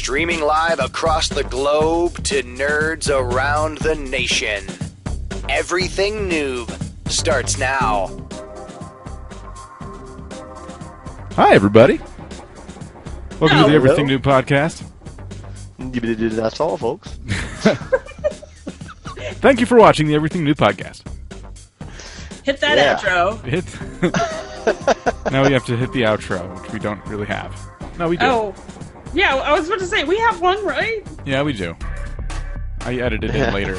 Streaming live across the globe to nerds around the nation. Everything Noob starts now. Hi, everybody. Welcome to the Everything Noob podcast. That's all, folks. Thank you for watching the Everything Noob podcast. Hit that outro. Now we have to hit the outro, which we don't really have. No, we do. Oh, yeah, I was about to say, we have one, right? Yeah, we do. I edited it later.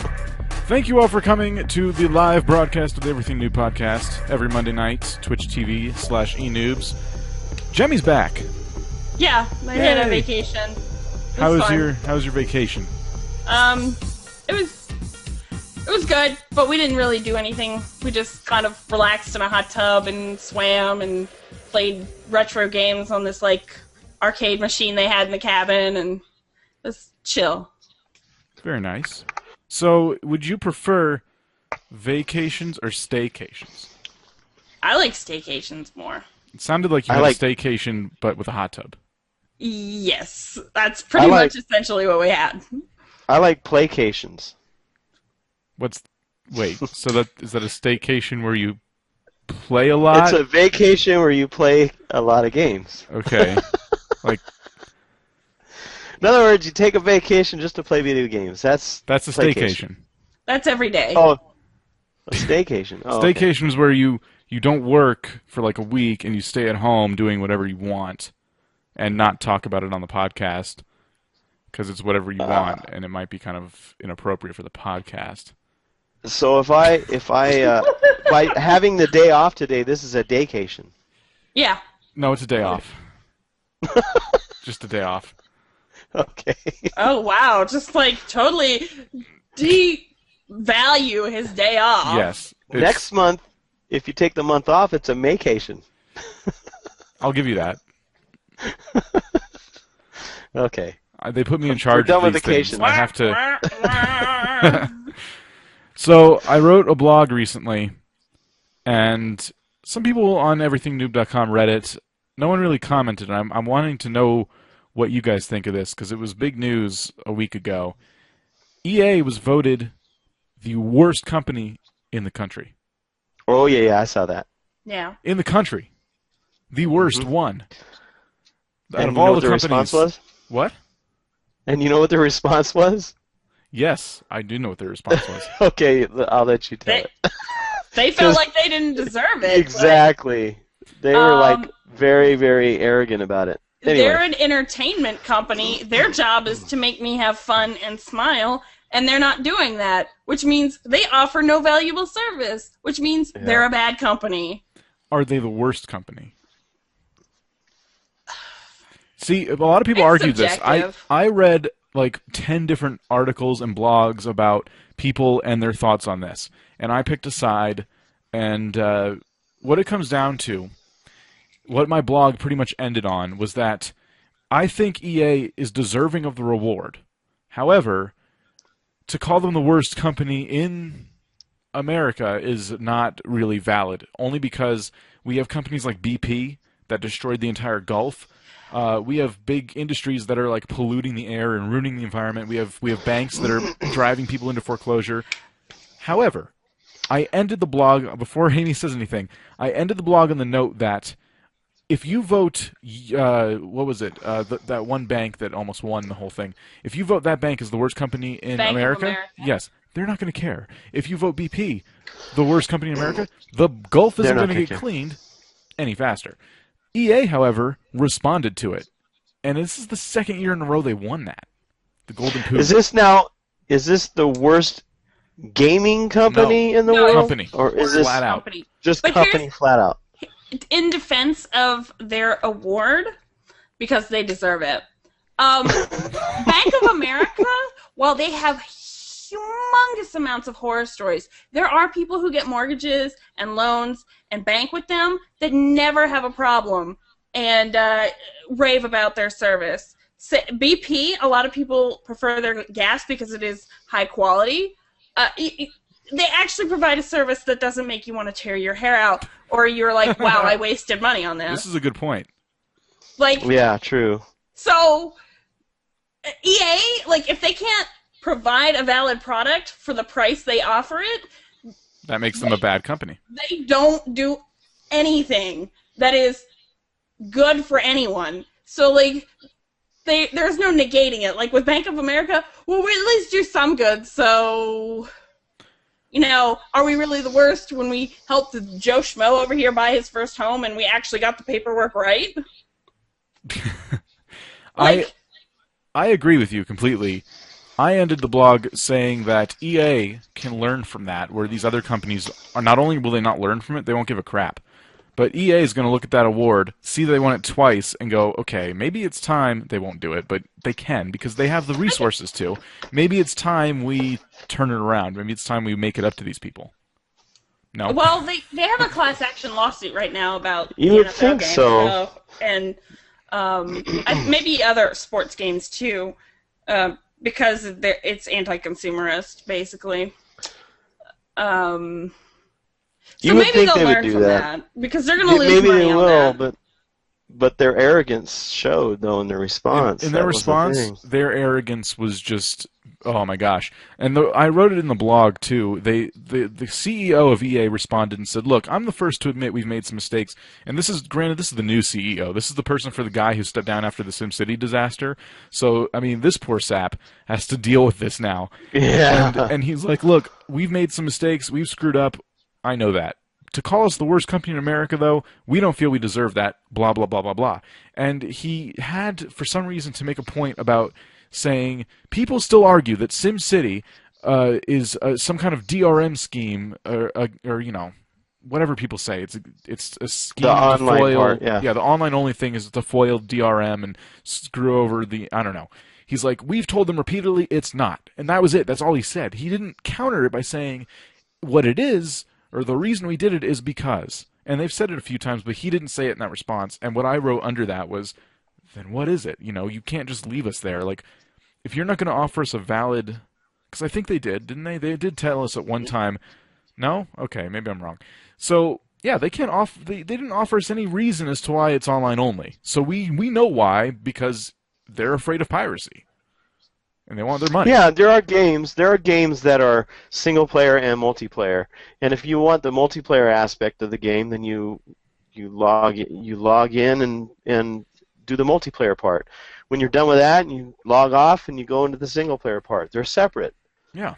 Thank you all for coming to the live broadcast of the Everything Noob podcast every Monday night, Twitch TV/eNoobs. Jemmy's back. Yeah, I had a vacation. How was your vacation? It was good, but we didn't really do anything. We just kind of relaxed in a hot tub and swam and played retro games on this arcade machine they had in the cabin, and it was chill. Very nice. So, would you prefer vacations or staycations? I like staycations more. It sounded like you had a staycation, but with a hot tub. Yes, that's pretty much essentially what we had. I like playcations. So is that a staycation where you play a lot? It's a vacation where you play a lot of games. Okay. In other words, you take a vacation just to play video games. That's a staycation. That's every day. Oh, a staycation. Oh, staycation is where you don't work for a week and you stay at home doing whatever you want and not talk about it on the podcast because it's whatever you want and it might be kind of inappropriate for the podcast. So if I by having the day off today, this is a daycation. Yeah. No, it's a day off. Just a day off. Okay. Oh wow! Just totally devalue his day off. Yes. Next month, if you take the month off, it's a Maycation. I'll give you that. Okay. They put me in charge of these vacation. things. I have to. So I wrote a blog recently, and some people on EverythingNoob.com Reddit, no one really commented. I'm wanting to know what you guys think of this, because it was big news a week ago. EA was voted the worst company in the country. Oh, yeah, I saw that. Yeah. In the country. The worst one. Out of all the companies. Response was? What? And you know what the response was? Yes, I do know what their response was. Okay, I'll let you tell it. They felt like they didn't deserve it. Exactly. They were very, very arrogant about it. Anyway. They're an entertainment company. Their job is to make me have fun and smile, and they're not doing that, which means they offer no valuable service, which means they're a bad company. Are they the worst company? See, a lot of people argue this. I read 10 different articles and blogs about people and their thoughts on this, and I picked a side, and what it comes down to, what my blog pretty much ended on, was that I think EA is deserving of the reward. However, to call them the worst company in America is not really valid, only because we have companies like BP that destroyed the entire Gulf. We have big industries that are polluting the air and ruining the environment. We have banks that are driving people into foreclosure. However, I ended the blog, before Amy says anything, I ended the blog on the note that if you vote, what was it, that one bank that almost won the whole thing, if you vote that bank as the worst company in America, yes, they're not going to care. If you vote BP, the worst company in America, the Gulf isn't going to get cleaned any faster. EA, however, responded to it, and this is the second year in a row they won that. The Golden Poo. Is this the worst gaming company in the world? Company. Or is this flat out? Just company flat out? In defense of their award, because they deserve it, Bank of America, while they have humongous amounts of horror stories, there are people who get mortgages and loans and bank with them that never have a problem and rave about their service. BP, a lot of people prefer their gas because it is high quality. They actually provide a service that doesn't make you want to tear your hair out, or you're like, wow, I wasted money on this. This is a good point. Yeah, true. So, EA, like, if they can't provide a valid product for the price they offer it, that makes them a bad company. They don't do anything that is good for anyone. So, like, there's no negating it. Like, with Bank of America, well, we at least do some good, so... You know, are we really the worst when we helped Joe Schmo over here buy his first home and we actually got the paperwork right? I agree with you completely. I ended the blog saying that EA can learn from that, where these other companies are not only will they not learn from it, they won't give a crap. But EA is going to look at that award, see they won it twice, and go, okay, maybe it's time. They won't do it, but they can because they have the resources to. Maybe it's time we turn it around. Maybe it's time we make it up to these people. No. Well, they have a class action lawsuit right now about you the would NFL think game, so. And maybe other sports games too, because it's anti-consumerist, basically. So maybe they'll learn from that because they're going to lose maybe money they on will, that. but their arrogance showed though in their response. In their response, their arrogance was just, oh my gosh! And I wrote it in the blog too. The CEO of EA responded and said, "Look, I'm the first to admit we've made some mistakes, and this is the new CEO. This is the person for the guy who stepped down after the SimCity disaster. So I mean, this poor sap has to deal with this now. Yeah. And he's like, look, we've made some mistakes. We've screwed up. I know that. To call us the worst company in America, though, we don't feel we deserve that, blah, blah, blah, blah, blah." And he had, for some reason, to make a point about saying, people still argue that SimCity is some kind of DRM scheme, or you know, whatever people say. It's a scheme the to online foil... part, yeah. Yeah, the online-only thing is to foil DRM and screw over the... I don't know. He's like, we've told them repeatedly it's not. And that was it. That's all he said. He didn't counter it by saying what it is... or the reason we did it is because. And they've said it a few times, but he didn't say it in that response. And what I wrote under that was, then what is it? You know, you can't just leave us there. Like, if you're not going to offer us a valid... Because I think they did, didn't they? They did tell us at one time. No? Okay, maybe I'm wrong. So, yeah, they can't they didn't offer us any reason as to why it's online only. So we know why, because they're afraid of piracy. And they want their money. Yeah, there are games that are single player and multiplayer. And if you want the multiplayer aspect of the game, then you log in and do the multiplayer part. When you're done with that, you log off and you go into the single player part. They're separate. Yeah.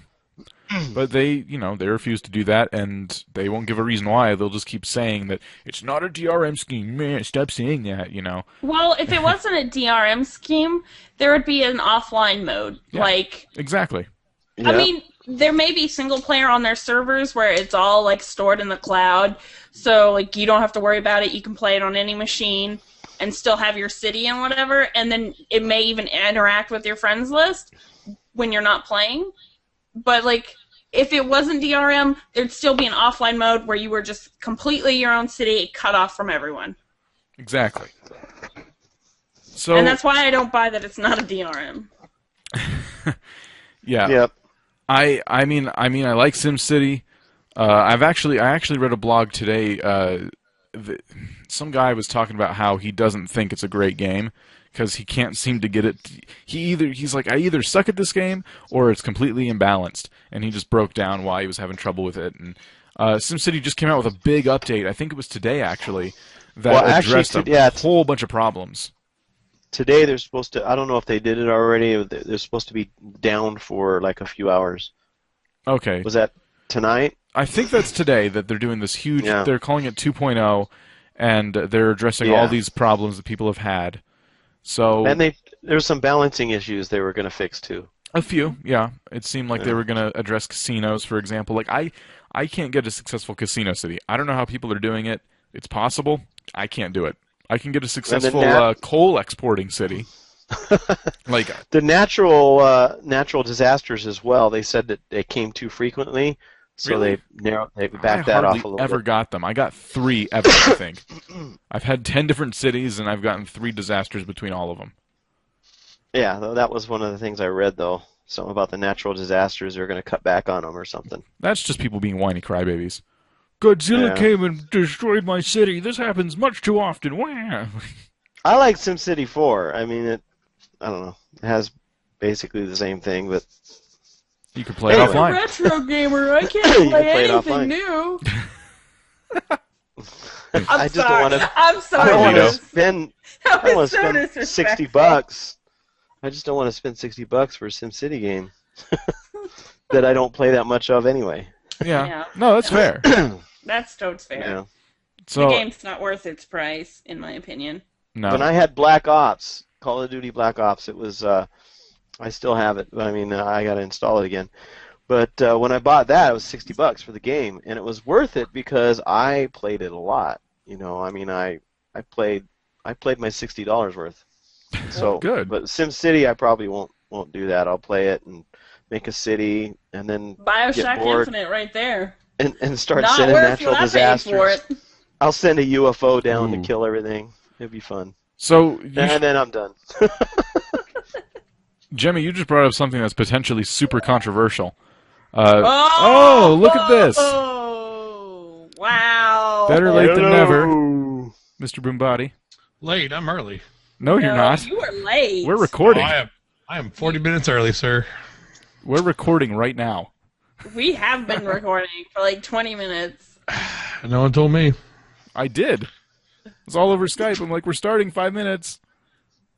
But they refuse to do that, and they won't give a reason why. They'll just keep saying that it's not a DRM scheme. Man, stop saying that, you know. Well, if it wasn't a DRM scheme, there would be an offline mode. Yeah, like exactly. Yeah. I mean, there may be single player on their servers where it's all like stored in the cloud, so like you don't have to worry about it. You can play it on any machine and still have your city and whatever, and then it may even interact with your friends list when you're not playing. But like, if it wasn't DRM, there'd still be an offline mode where you were just completely your own city, cut off from everyone. Exactly. So, and that's why I don't buy that it's not a DRM. Yeah. Yep. I mean, I like SimCity. I actually read a blog today. Some guy was talking about how he doesn't think it's a great game because he can't seem to get it. He's like, I either suck at this game or it's completely imbalanced, and he just broke down why he was having trouble with it. And SimCity just came out with a big update. I think it was today actually that addressed a whole bunch of problems. Today they're supposed to. I don't know if they did it already. They're supposed to be down for like a few hours. Okay. Was that tonight? I think that's today that they're doing this huge. Yeah. They're calling it 2.0, and they're addressing all these problems that people have had. So and there's some balancing issues they were going to fix too. A few, yeah. It seemed like they were going to address casinos, for example. Like I can't get a successful casino city. I don't know how people are doing it. It's possible. I can't do it. I can get a successful coal exporting city. Like the natural disasters as well. They said that they came too frequently, so they backed that off a little bit. I hardly ever got them. I got 3 ever, I think. I've had 10 different cities, and I've gotten 3 disasters between all of them. Yeah, that was one of the things I read, though. Something about the natural disasters, they're going to cut back on them or something. That's just people being whiny crybabies. Godzilla came and destroyed my city. This happens much too often. Wah. I like SimCity 4. I mean, I don't know. It has basically the same thing, but you can play it Anyway. offline. Retro gamer, I can't You can play play it anything offline. new. I just don't want to. I'm I sorry. don't want to Vito. spend. That I don't want was to so spend disrespectful. $60. I just don't want to spend $60 for a SimCity game that I don't play that much of anyway. Yeah. Yeah. No, that's fair. That's totes fair. Yeah. So The game's not worth its price, in my opinion. no. When I had Black Ops, Call of Duty Black Ops, it was. I still have it. But I mean, I got to install it again. But when I bought that, it was $60 for the game, and it was worth it because I played it a lot. You know, I mean, I played my $60 worth. So good. But SimCity, I probably won't do that. I'll play it and make a city, and then get Bioshock bored Infinite right there. and start Not sending worth natural what I paid disasters. for it. I'll send a UFO down Ooh. to kill everything. It'd be fun. So And then I'm done. Jimmy, you just brought up something that's potentially super controversial. Oh, look at this. Oh, wow. Better late than never, Hello. Mr. Boombody. Late. I'm early. No, you're not. You were late. We're recording. I am 40 minutes early, sir. We're recording right now. We have been recording for like 20 minutes. No one told me. I did. It's all over Skype. I'm like, we're starting 5 minutes.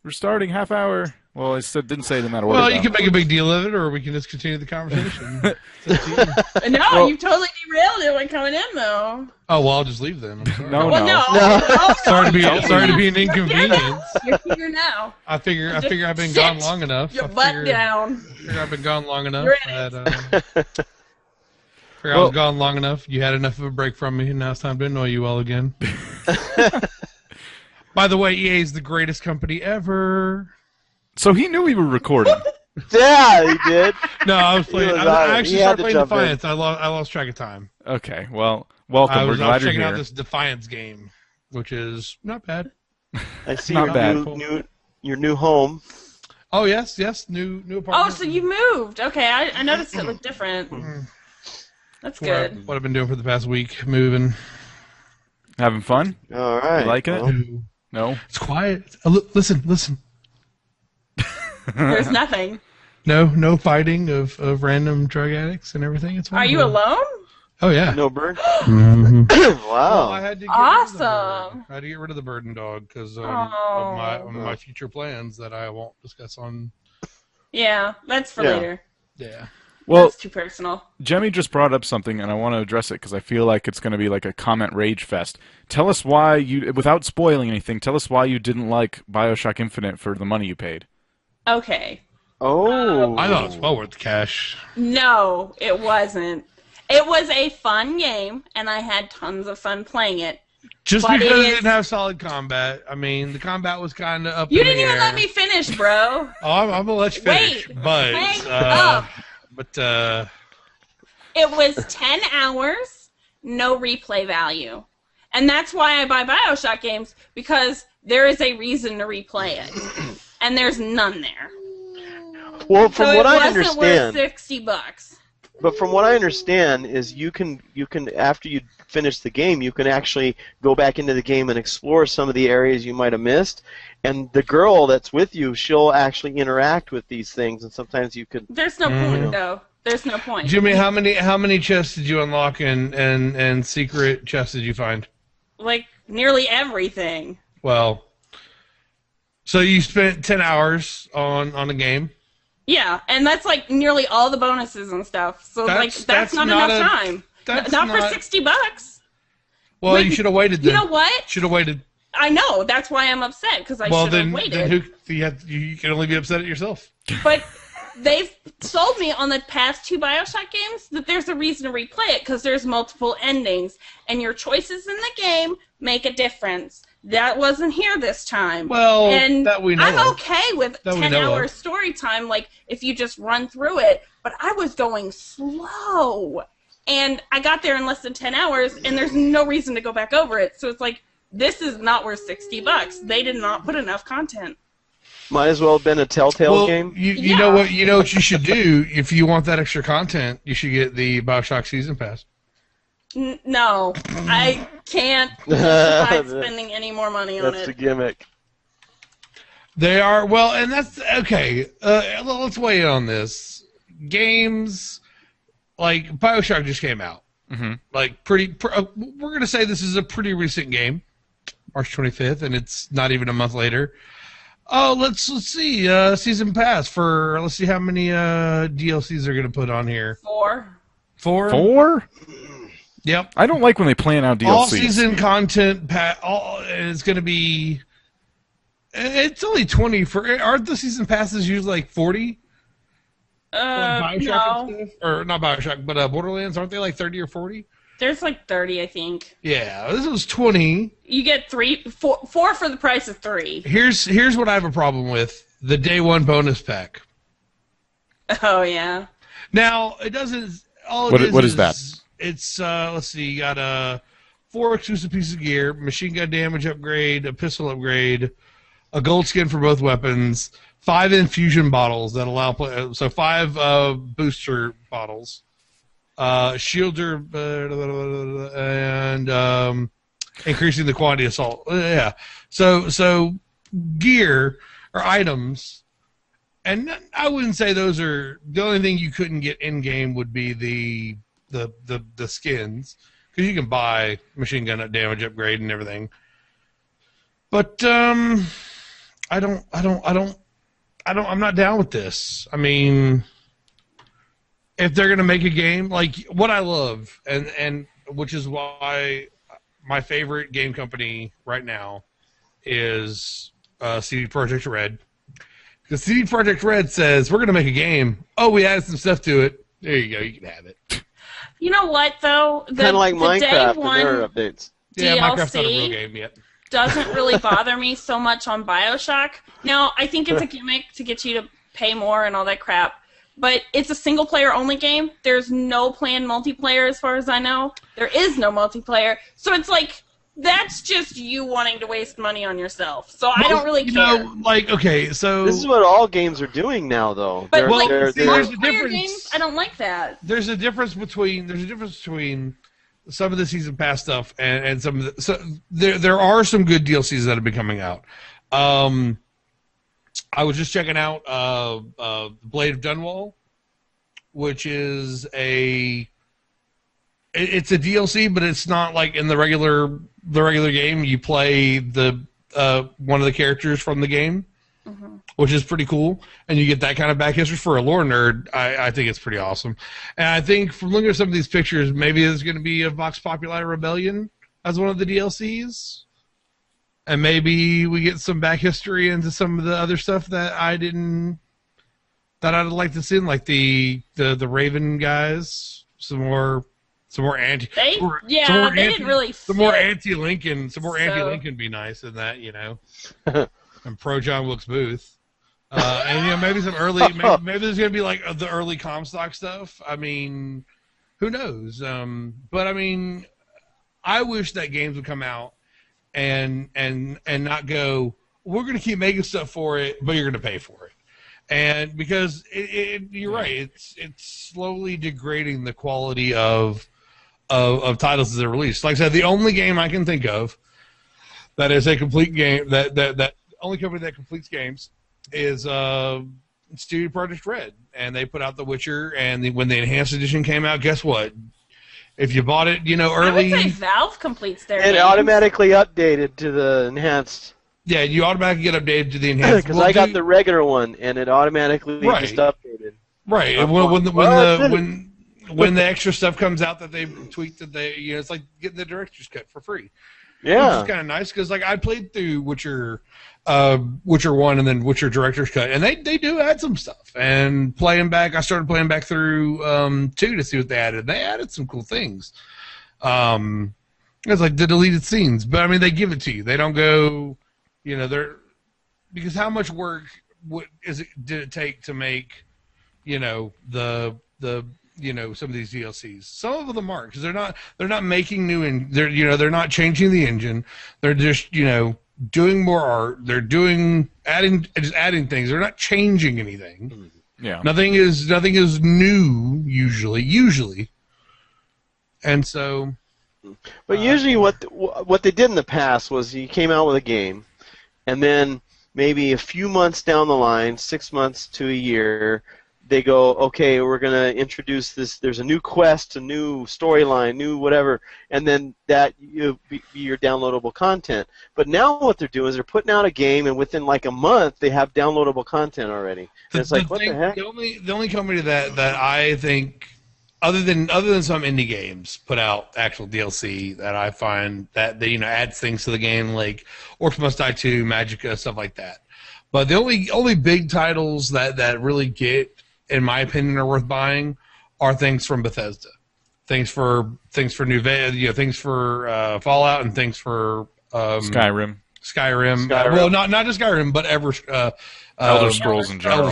We're starting half hour. Well, I didn't say it in that order. Well, you though. can make a big deal of it, or we can just continue the conversation. It's up to you. No, Well- you totally derailed it when coming in, though. Oh, well, I'll just leave then. I'm sorry. No, Well, no. No. Oh, Sorry to be you're sorry to here be an now. inconvenience. You're here now. I figure I've been Sit gone long enough. Your I butt figure, down. figure I've been gone long enough. You're in That, figure I was gone long enough. You had enough of a break from me, and now it's time to annoy you all again. By the way, EA is the greatest company ever. So he knew we were recording. Yeah, he did. No, I was playing. was I on it. actually He had started to playing jump in. Defiance. I lost track of time. Okay, well, welcome. I We're was glad you're checking here. out this Defiance game, which is not bad. I see Not your bad. your new home. Oh yes, new Oh, apartment. so you moved. Okay, I noticed it looked different. That's good. What I've been doing for the past week, moving. Having fun? All right. You liking it? Well, No? It's quiet. Listen. There's nothing. No fighting of random drug addicts and everything. It's Are you wonderful. alone? Oh yeah. no bird. Mhm. Well, I Wow. had to get rid of the bird. Awesome. I had to get rid of the bird dog because of Oh. my future plans that I won't discuss on. Yeah, that's for Yeah. later. Yeah. Well, That's too personal. Jemmy just brought up something, and I want to address it because I feel like it's going to be like a comment rage fest. Tell us why you, without spoiling anything, tell us why you didn't like Bioshock Infinite for the money you paid. Okay. Oh. I thought it was well worth the cash. No, it wasn't. It was a fun game, and I had tons of fun playing it. Just But because it it is- didn't have solid combat. I mean, the combat was kind of up You in didn't the even air. let me finish, bro. Oh, I'm gonna let you finish, Wait, but hang up. but It was 10 hours, no replay value. And that's why I buy Bioshock games, because there is a reason to replay it. And there's none there. Well, from So what it I wasn't understand, worth $60. but from what I understand is you can after you finish the game, you can actually go back into the game and explore some of the areas you might have missed. And the girl that's with you, she'll actually interact with these things, and sometimes you could. There's no point, though. There's no point. Jimmy, how many chests did you unlock and secret chests did you find? Like, nearly everything. Well, so you spent 10 hours on a game. Yeah, and that's like nearly all the bonuses and stuff. So that's not enough time. That's Not for $60. Well, Wait, you should have waited. You Then. know what? Should have waited. I know. That's why I'm upset, because I Well, should have then waited. you can only be upset at yourself. But they've sold me on the past 2 Bioshock games that there's a reason to replay it, because there's multiple endings, and your choices in the game make a difference. That wasn't here this time. Well, and that we know I'm of. okay with That we 10 know hours of. story time, like if you just run through it. But I was going slow, and I got there in less than 10 hours, and there's no reason to go back over it. So it's like, this is not worth $60. They did not put enough content. Might as well have been a Telltale Well, game. you know what you should do if you want that extra content. You should get the BioShock Season Pass. No, I can't justify spending any more money on That's the it. gimmick. They are, well, and that's, okay, let's weigh in on this. Games, like, BioShock just came out. Mm-hmm. Like, we're going to say this is a pretty recent game, March 25th, and it's not even a month later. Oh, let's see, season pass for, let's see how many DLCs they're going to put on here. 4. 4? Yep. I don't like when they plan out DLCs. All season content, it's going to be, it's only 20 for, aren't the season passes usually like 40? Like BioShock no. and stuff? Or not BioShock, but Borderlands, aren't they like 30 or 40? There's like 30, I think. Yeah, this was 20. You get 4 for the price of 3. Here's what I have a problem with. The day one bonus pack. Oh, yeah. Now, it doesn't, what is that? It's, let's see, you got 4 exclusive pieces of gear, machine gun damage upgrade, a pistol upgrade, a gold skin for both weapons, 5 infusion bottles that allow so 5 booster bottles, shielder, and increasing the quantity of salt. Yeah, so gear or items, and I wouldn't say those are the only thing you couldn't get in game would be the skins, because you can buy machine gun damage upgrade and everything, but I'm not down with this. I mean, if they're gonna make a game, like what I love, and which is why my favorite game company right now is CD Projekt Red, because CD Projekt Red says we're gonna make a game. Oh, we added some stuff to it. There you go. You can have it. You know what though? Kind of like Minecraft and their updates. Yeah, Minecraft's not a real DLC game yet. doesn't really bother me so much on BioShock. Now, I think it's a gimmick to get you to pay more and all that crap, but it's a single-player only game. There's no planned multiplayer as far as I know. There is no multiplayer. So it's like, that's just you wanting to waste money on yourself. So I don't really care. Like, okay, so... This is what all games are doing now, though. But like, there's a multiplayer difference. games, I don't like that. There's a difference between some of the season pass stuff and some of the... So there are some good DLCs that have been coming out. I was just checking out Blade of Dunwall, which is it's a DLC, but it's not like in the regular game. You play the one of the characters from the game, which is pretty cool, and you get that kind of back history. For a lore nerd, I think it's pretty awesome. And I think from looking at some of these pictures, maybe there's going to be a Vox Populi Rebellion as one of the DLCs. And maybe we get some back history into some of the other stuff that I'd like to see, like the Raven guys, some more anti. They didn't really. Some more anti-Lincoln be nice in that, you know. And pro John Wilkes Booth, and you know, maybe some early, maybe there's gonna be like the early Comstock stuff. I mean, who knows? But I mean, I wish that games would come out and not go, we're going to keep making stuff for it, but you're going to pay for it. And because you're right, it's slowly degrading the quality of titles that are released. Like I said, the only game I can think of that is a complete game, that only company that completes games is Studio Projekt Red. And they put out The Witcher, and when the Enhanced Edition came out, guess what? If you bought it, you know, early... I would say Valve completes their games. automatically updated to the Enhanced. Yeah, you automatically get updated to the Enhanced. Because I got the regular one, and it automatically just updated. Right, and when the extra stuff comes out that they tweaked, that they, you know, it's like getting the director's cut for free. Yeah, which is kind of nice, because like I played through Witcher 1 and then Witcher Director's Cut, and they do add some stuff. And I started playing back through 2 to see what they added. They added some cool things. It's like the deleted scenes, but I mean, they give it to you. They don't go, you know, because how much work did it take to make, you know, you know, some of these DLCs. Some of them are, because they're not making new, and they're not changing the engine. They're just, you know, doing more art. They're adding things. They're not changing anything. Yeah. Nothing is new usually. And so, but usually what they did in the past was you came out with a game, and then maybe a few months down the line, 6 months to a year, they go, okay, we're going to introduce this. There's a new quest, a new storyline, new whatever, and then that be your downloadable content. But now what they're doing is they're putting out a game, and within like a month, they have downloadable content already. And it's like, what the heck? The only company that I think, other than some indie games, put out actual DLC that I find that they adds things to the game, like Orcs Must Die 2, Magicka, stuff like that. But the only big titles that really get, in my opinion, are worth buying are things from Bethesda, things for New Vegas, things for Fallout, and things for Skyrim. Well, not just Skyrim, but Elder Scrolls in general.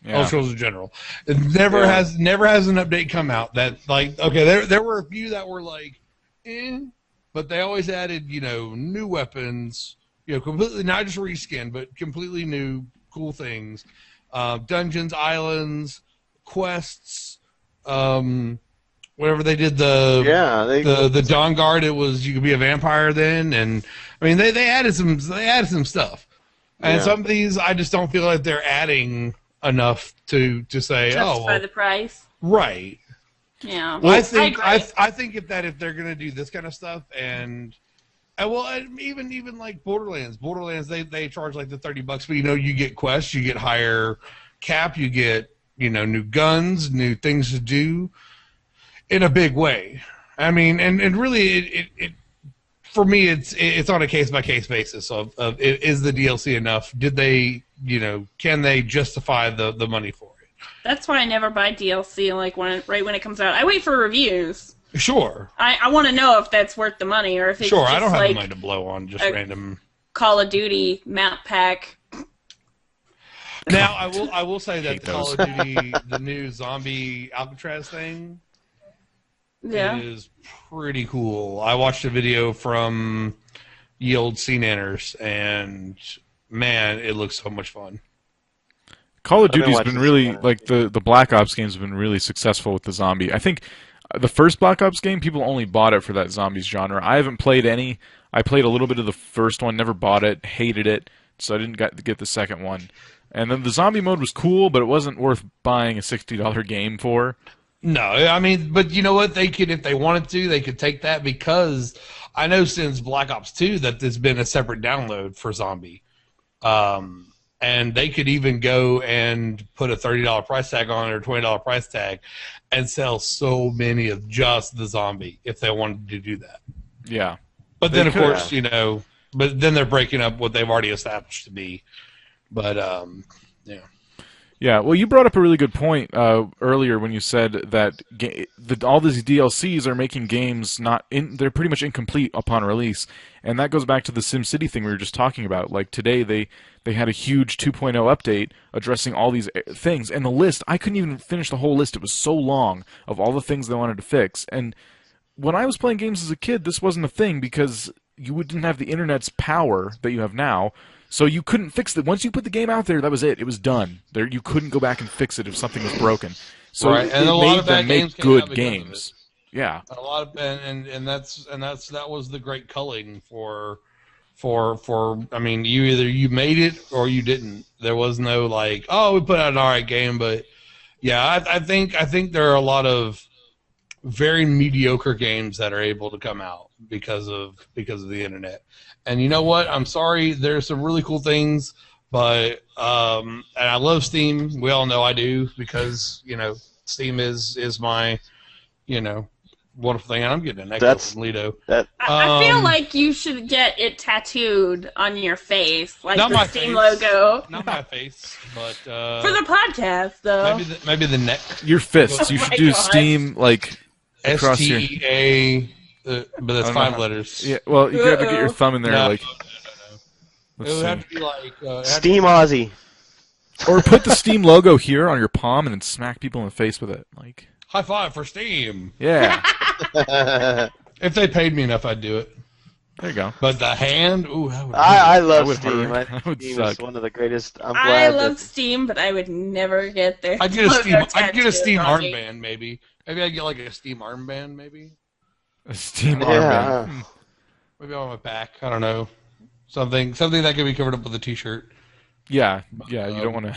Elder Scrolls in general. It never has an update come out that, like, okay, there were a few that were like, but they always added new weapons, completely not just reskin, but completely new cool things. Dungeons, islands, quests, whatever they did the Dawn Guard. It was you could be a vampire then, and I mean they added some stuff, and some of these I just don't feel like they're adding enough to say justify the price. Right. Yeah. Well, I think if they're gonna do this kind of stuff and even like Borderlands, they charge like the $30, but you get quests, you get higher cap, you get new guns, new things to do in a big way. I mean, and really it for me it's on a case by case basis of is the DLC enough? Did they can they justify the money for it? That's why I never buy DLC right when it comes out. I wait for reviews. Sure. I want to know if that's worth the money or if it's sure. Just I don't have like the money to blow on just random Call of Duty map pack. Now I will say that the Call of Duty, the new zombie Alcatraz thing, is pretty cool. I watched a video from Ye Old Sea Nanners, and man, it looks so much fun. Call of Duty's been really the Black Ops games have been really successful with the zombie. I think the first Black Ops game, people only bought it for that zombies genre. I haven't played any. I played a little bit of the first one, never bought it, hated it, so I didn't get the second one. And then the zombie mode was cool, but it wasn't worth buying a $60 game for. No, I mean, but you know what? They could, if they wanted to, they could take that, because I know since Black Ops 2 that there's been a separate download for zombie. And they could even go and put a $30 price tag on it or $20 price tag and sell so many of just the zombie if they wanted to do that. Yeah. But then, of course, but then they're breaking up what they've already established to be. But, yeah. Yeah, well, you brought up a really good point earlier when you said that all these DLCs are making games they're pretty much incomplete upon release, and that goes back to the SimCity thing we were just talking about. Like today, they had a huge 2.0 update addressing all these things, and the list, I couldn't even finish the whole list. It was so long of all the things they wanted to fix. And when I was playing games as a kid, this wasn't a thing because you didn't have the internet's power that you have now. So you couldn't fix it. Once you put the game out there, that was it. It was done. You couldn't go back and fix it if something was broken. So right. And it a lot made of them make good games. Yeah. A lot of and that was the great culling for I mean, you made it or you didn't. There was no like, oh, we put out an alright game, but yeah, I think there are a lot of very mediocre games that are able to come out because of the internet. And you know what? I'm sorry. There's some really cool things, but and I love Steam. We all know I do because Steam is my wonderful thing. And I'm getting an echo from Lido. I feel like you should get it tattooed on your face, like not the my Steam face. logo. Not my face, but for the podcast though. Maybe the neck. Your fists. You should do God. Steam like across your. STA. But that's 5 letters. Yeah, well, you got to get your thumb in there, No. like. It would have to be like Steam Aussie. Or put the Steam logo here on your palm and then smack people in the face with it, like. High five for Steam. Yeah. If they paid me enough, I'd do it. There you go. But the hand, ooh, that would I love would Steam. hurt. I That would think Steam is suck. one of the greatest. I'm I glad love that Steam, but I would never get there. I'd get a Steam armband, maybe. Maybe I'd get like a Steam armband, maybe. A Steam Yeah. armband. Maybe on my back. I don't know. Something that could be covered up with a T-shirt. Yeah, you don't want to.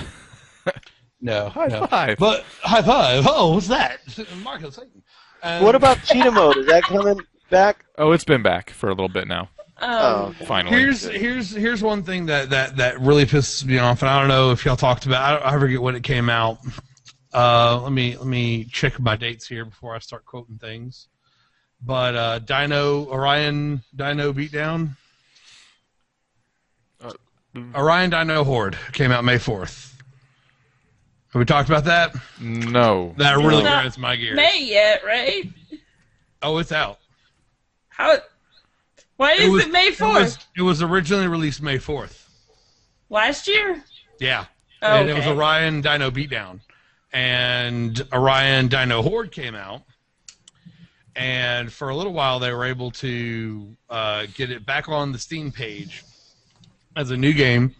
No, High five. But high five. Oh, what's that? Marco Satan. What about cheetah mode? Is that coming back? Oh, it's been back for a little bit now. Okay. Finally. Here's one thing that really pisses me off, and I don't know if y'all talked about. I forget when it came out. Let me check my dates here before I start quoting things. But Orion Dino Beatdown, Orion Dino Horde came out May 4th. Have we talked about that? No. That really grinds my gears. May yet, right? Oh, it's out. Why is it May 4th? It was originally released May 4th. Last year? Yeah. Oh, and okay. it was Orion Dino Beatdown. And Orion Dino Horde came out. And for a little while, they were able to get it back on the Steam page as a new game.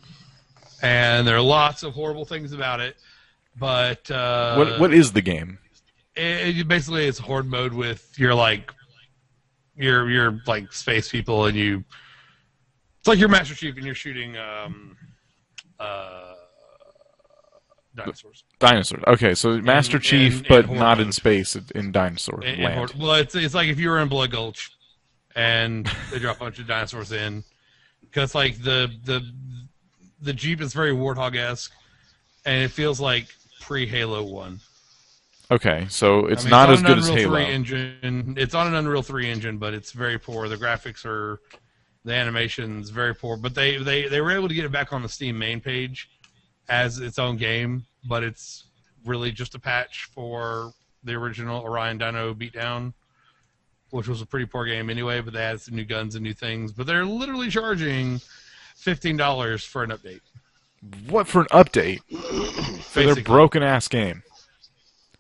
And there are lots of horrible things about it. But what is the game? Basically, it's horde mode with you're like space people, and it's like you're Master Chief and you're shooting dinosaurs. Dinosaurs. Okay, so Master Chief, but not in space, in dinosaur land. Well, it's like if you were in Blood Gulch, and they drop a bunch of dinosaurs in, because like the Jeep is very Warthog-esque, and it feels like pre-Halo 1. Okay, so it's not as good as Halo. It's on an Unreal 3 engine, but it's very poor. The graphics the animation's very poor. But they were able to get it back on the Steam main page as its own game, but it's really just a patch for the original Orion Dino Beatdown, which was a pretty poor game anyway, but they added some new guns and new things. But they're literally charging $15 for an update. What, for an update? For their broken-ass game.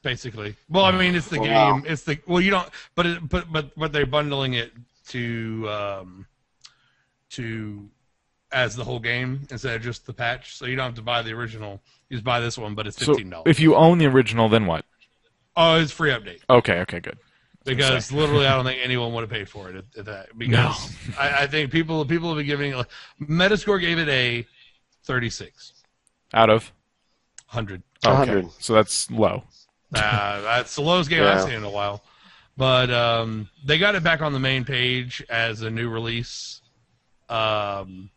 Basically, well, I mean, it's the game. It's the you don't, but they're bundling it to as the whole game instead of just the patch. So you don't have to buy the original. You just buy this one, but it's $15. So if you own the original, then what? Oh, it's free update. Okay, good. Because literally, I don't think anyone would have paid for it at that. Because I think people have been giving it. Metascore gave it a 36 out of 100. Okay, 100. So that's low. That's the lowest game I've seen in a while. But they got it back on the main page as a new release. And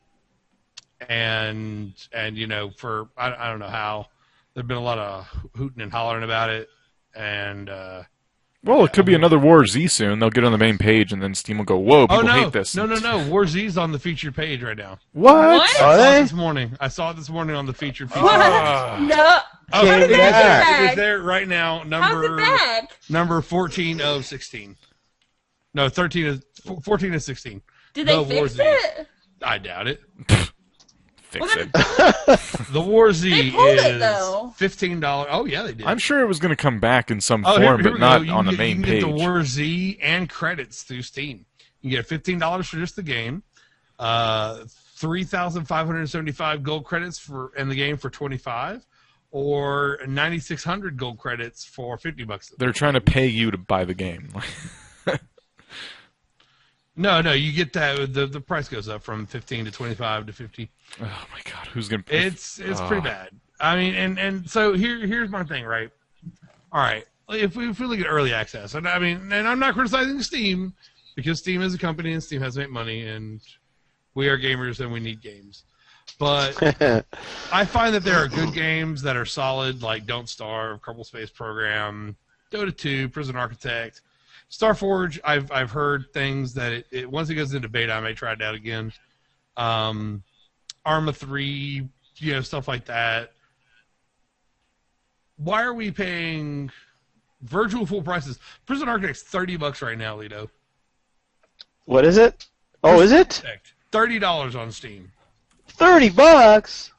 you know, for I don't know how, there've been a lot of hooting and hollering about it. And well, it could be another War Z soon. They'll get on the main page, and then Steam will go, "Whoa, people hate this." No. War Z's on the featured page right now. What? I saw it this morning. I saw it this morning on the featured page. No. Oh, How did it that is there right now. How's it back? Number 14 of 16. No, 14 of 16. Did they fix it? I doubt it. Fix it. The War Z They pulled is it, though. $15. Oh yeah, they did. I'm sure it was going to come back in some form, but not on the main page. You can get the War Z and credits through Steam. You get $15 for just the game, 3,575 gold credits in the game for $25, or 9,600 gold credits for $50. They're trying to pay you to buy the game. No, you get that. The price goes up from 15 to 25 to 50. Oh my God, who's gonna? It's pretty bad. I mean, and so here's my thing, right? All right, if we look at early access, and I mean, and I'm not criticizing Steam because Steam is a company and Steam has to make money, and we are gamers and we need games. But I find that there are good games that are solid, like Don't Starve, Kerbal Space Program, Dota 2, Prison Architect. Starforge, I've heard things that it once it goes into beta, I may try it out again. Arma 3, stuff like that. Why are we paying virtual full prices? Prison Architect's $30 right now, Lito. What is it? Oh, is it? $30 on Steam. $30.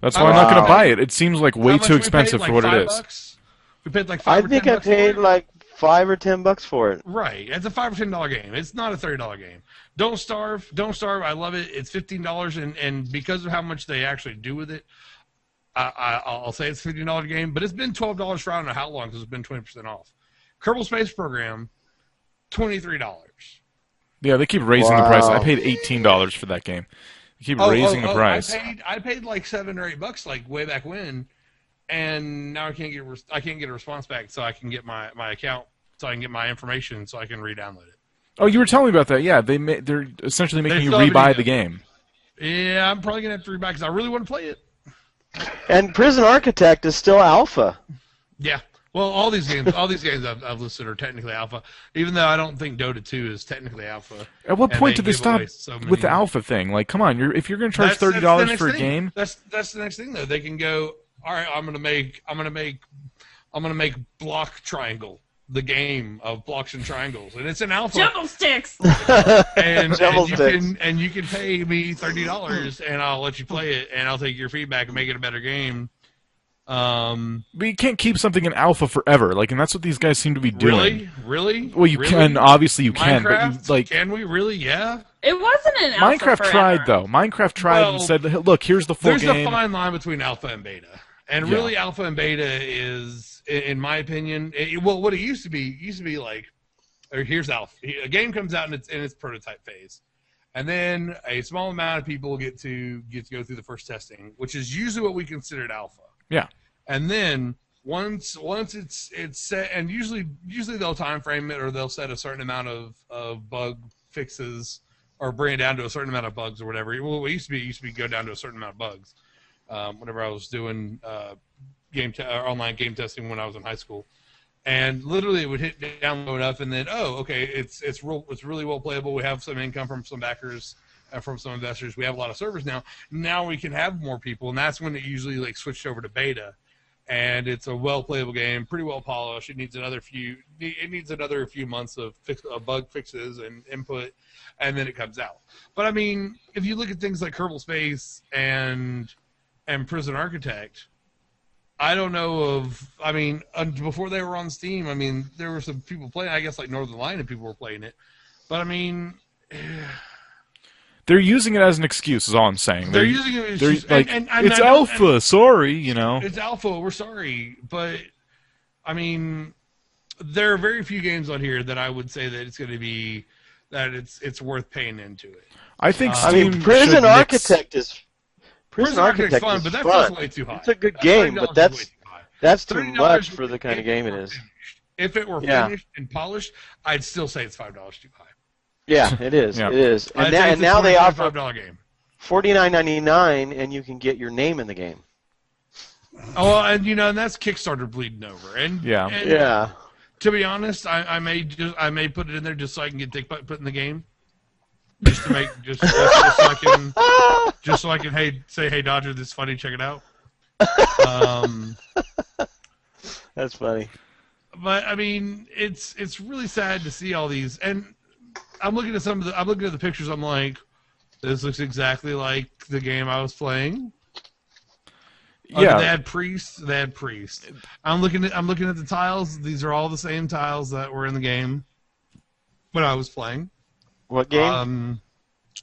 That's why I'm not going to buy it. It seems like way too expensive for what it is. $5? We paid like $5 I or think $10 I paid for it? like $5 or $10 for it. Right, it's a $5 or $10 game. It's not a $30 game. Don't Starve. I love it. It's $15, and because of how much they actually do with it, I'll say it's a $15 game. But it's been $12 for I don't know how long because it's been 20% off. Kerbal Space Program, $23. Yeah, they keep raising the price. I paid $18 for that game. You keep raising the price. I paid like $7 or $8 like way back when, and now I can't get a response back, so I can get my account, so I can get my information, so I can re-download it. Oh, you were telling me about that. Yeah, they're essentially making you rebuy the game. Yeah, I'm probably gonna have to rebuy because I really want to play it. And Prison Architect is still alpha. Yeah. Well, all these games I've listed are technically alpha, even though I don't think Dota 2 is technically alpha. At what point did they stop with the alpha thing? Like, come on, if you're going to charge $30 for a game, that's the next thing though. They can go, all right, I'm gonna make Block Triangle, the game of blocks and triangles, and it's an alpha. Jumble sticks. and you can pay me $30, and I'll let you play it, and I'll take your feedback and make it a better game. But you can't keep something in alpha forever, like, and that's what these guys seem to be doing. Really? Well, you can. Obviously, you can. Minecraft? But can we really? Yeah. It wasn't an alpha Minecraft forever. tried though. Minecraft tried and said, "Look, here's the full game." There's a fine line between alpha and beta, and really, alpha and beta is, in my opinion, what it used to be like. Or here's alpha. A game comes out in its prototype phase, and then a small amount of people get to go through the first testing, which is usually what we considered alpha. Yeah. And then once it's set, and usually they'll time frame it, or they'll set a certain amount of bug fixes, or bring it down to a certain amount of bugs or whatever. Well, it used to be go down to a certain amount of bugs. Whenever I was doing online game testing when I was in high school, and literally it would hit down low enough, and then it's really well playable. We have some income from some backers. From some investors, we have a lot of servers now. Now we can have more people, and that's when it usually like switched over to beta. And it's a well playable game, pretty well polished. It needs another few months of bug fixes and input, and then it comes out. But I mean, if you look at things like Kerbal Space and Prison Architect, I don't know of. I mean, before they were on Steam, I mean, there were some people playing. I guess like Northern Light and people were playing it, but I mean. They're using it as an excuse, is all I'm saying. They're using it as an excuse. Like, it's alpha, sorry, you know. It's alpha, we're sorry. But, I mean, there are very few games on here that I would say that it's going to be, that it's worth paying into it. I think Steam Prison Architect is fun, but that's way too high. It's a good game, but that's too much for the kind of game it is. If it were finished and polished, I'd still say it's $5 too high. Yeah, it is. Yeah. It is. And now they offer $49.99, and you can get your name in the game. Oh, and and that's Kickstarter bleeding over. And to be honest, I may put it in there just so I can get Dick Butt put in the game, just to make just so I can say hey Dodger, this is funny, check it out. That's funny. But I mean, it's really sad to see all these and. I'm looking at the pictures. I'm like, this looks exactly like the game I was playing. Yeah, they had priests. I'm looking at the tiles. These are all the same tiles that were in the game when I was playing. What game?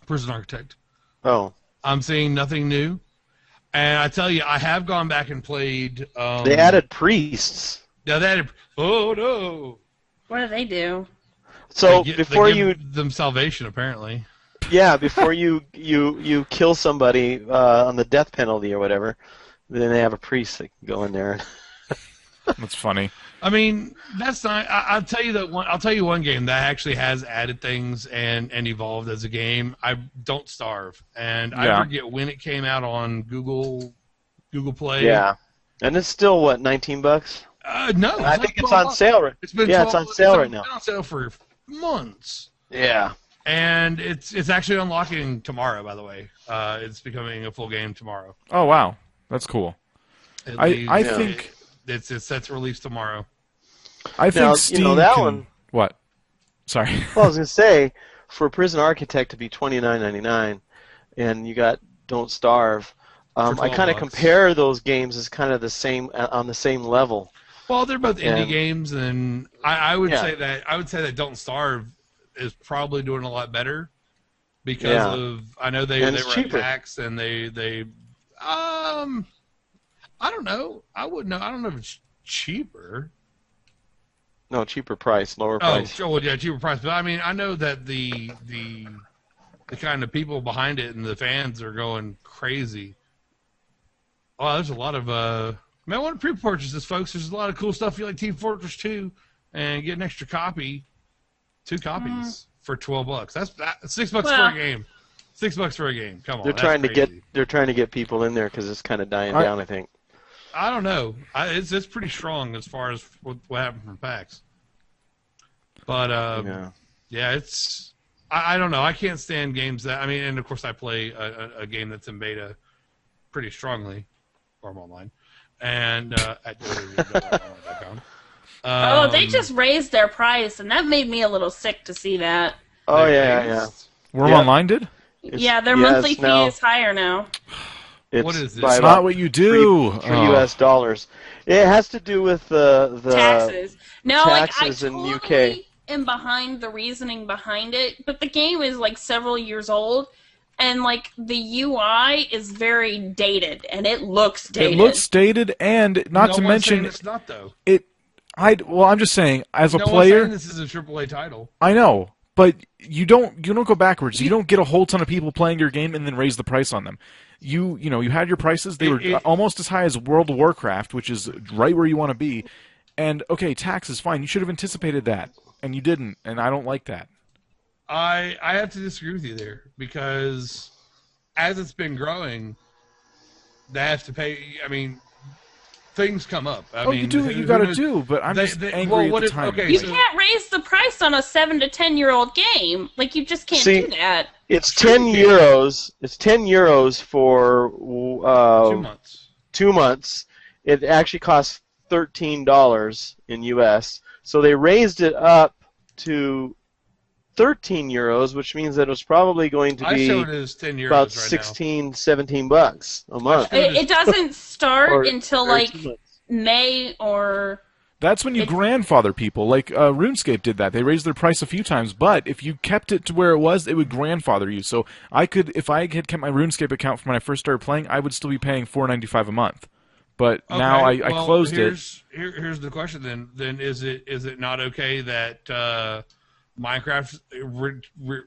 Prison Architect. Oh, I'm seeing nothing new. And I tell you, I have gone back and played. They added priests. Yeah, they added. Oh no! What do they do? So they give them salvation, apparently. Yeah, before you kill somebody on the death penalty or whatever, then they have a priest that can go in there. That's funny. I mean, that's not. I'll tell you one game that actually has added things and evolved as a game. Don't Starve, and I forget when it came out on Google Play. Yeah, and it's still what, $19? No, I think it's on sale. It's been it's on sale right now. It's been on sale for months. Yeah. And it's actually unlocking tomorrow, by the way. It's becoming a full game tomorrow. Oh wow, that's cool. I think it's set to release tomorrow. I think Steam can... What? Sorry. Well, I was gonna say, for Prison Architect to be $29.99, and you got Don't Starve, I kind of compare those games as kind of the same on the same level. Well, they're both indie games, and I would say that Don't Starve is probably doing a lot better because of I know they were at PAX and they I don't know. I wouldn't know. I don't know if it's cheaper. No, cheaper price, lower price. Oh, well, yeah, cheaper price. But I mean, I know that the the kind of people behind it and the fans are going crazy. Oh, there's a lot of man, I want to pre-purchase this, folks. There's a lot of cool stuff. If you like Team Fortress 2 and get an extra copy, 2 copies for $12. That's $6 for a game. $6 for a game. Come on, they're trying to get people in there because it's kind of dying down. I think. I don't know. It's pretty strong as far as what happened from PAX. But yeah, it's I don't know. I can't stand games that and of course I play a game that's in beta pretty strongly, or I'm online, and at www.online.com. They just raised their price, and that made me a little sick to see that. Oh yeah. Worm Online did? Their monthly fee is higher now. What is this? It's not what you do. For US dollars. It has to do with the taxes. No, taxes I in totally UK. am behind the reasoning behind it, but the game is several years old, and the UI is very dated, and it looks dated. It looks dated, and not to mention it's not though. I'm just saying, as a no player, one's saying this is a AAA title. I know. But you don't go backwards. You don't get a whole ton of people playing your game and then raise the price on them. You had your prices. They were almost as high as World of Warcraft, which is right where you want to be. And okay, tax is fine. You should have anticipated that, and you didn't. And I don't like that. I have to disagree with you there, because as it's been growing, they have to pay. Things come up. You do what you got to do, but I'm just angry at the time. You can't raise the price on a 7 to 10-year-old game. You just can't do that. It's 10 euros. It's 10 euros for 2 months. 2 months. It actually costs $13 in US. So they raised it up to 13 euros, which means that it was probably going to be about 16, $17 a month. It doesn't start until May or. That's when you grandfather people. RuneScape did that. They raised their price a few times, but if you kept it to where it was, it would grandfather you. So if I had kept my RuneScape account from when I first started playing, I would still be paying $4.95 a month. But now I closed it. Here's the question then is it not okay that Minecraft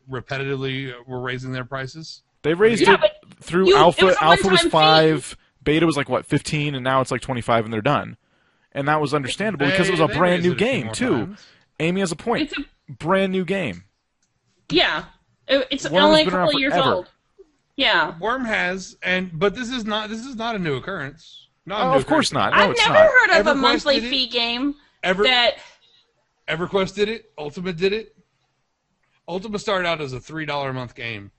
repetitively were raising their prices? They raised it through alpha. Alpha was 5, beta was 15, and now it's 25, and they're done. And that was understandable because it was a brand new game too. Amy has a point. It's a brand new game. Yeah, it's only a couple years old. Yeah, Worm has, but this is not a new occurrence. Of course not. No, I've never heard of a monthly fee game that. EverQuest did it. Ultimate did it. Ultimate started out as a $3 a month game.